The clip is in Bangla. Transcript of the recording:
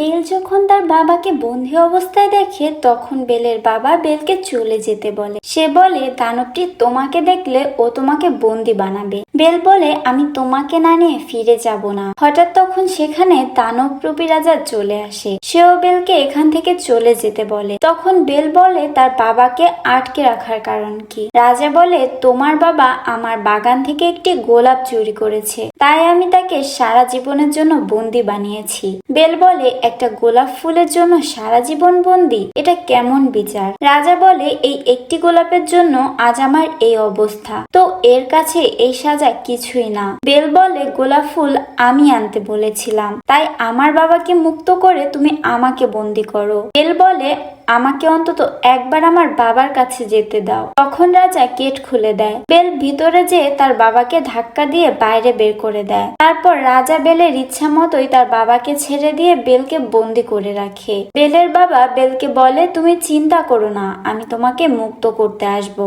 বেল যখন তার বাবাকে বন্দি অবস্থায় দেখে তখন বেলের বাবা বেলকে চলে যেতে বলে। সে বলে দানবটি তোমাকে দেখলে ও তোমাকে বন্দি বানাবে। বেল বলে আমি তোমাকে না নিয়ে ফিরে যাব না। হঠাৎ তখন সেখানে দানবরূপী রাজা চলে আসে। সেও বেলকে এখান থেকে চলে যেতে বলে। তখন বেল বলে তার বাবাকে আটকে রাখার কারণ কি। রাজা বলে তোমার বাবা আমার বাগান থেকে একটি গোলাপ চুরি করেছে, তাই আমি তাকে সারা জীবনের জন্য বন্দি বানিয়েছি। বেল বলে একটা গোলাপ ফুলের জন্য সারা জীবন বন্দি, এটা কেমন বিচার। রাজা বলে এই একটি গোলাপের জন্য আজ আমার এই অবস্থা, তো এর কাছে এই সাজা কিছুই না। বেল বলে গোলাপ ফুল আমি আনতে বলেছিলাম, তাই আমার বাবাকে মুক্ত করে তুমি আমাকে বন্দি করো। বেল বলে আমাকে অন্তত একবার আমার বাবার কাছে যেতে দাও। তখন রাজা গেট খুলে দেয়। বেল ভিতরে যেয়ে তার বাবাকে ধাক্কা দিয়ে বাইরে বের করে দেয়। তারপর রাজা বেলের ইচ্ছা মতোই তার বাবাকে ছেড়ে দিয়ে বেলকে বন্দি করে রাখে। বেলের বাবা বেলকে বলে তুমি চিন্তা করো না, আমি তোমাকে মুক্ত করতে আসবো।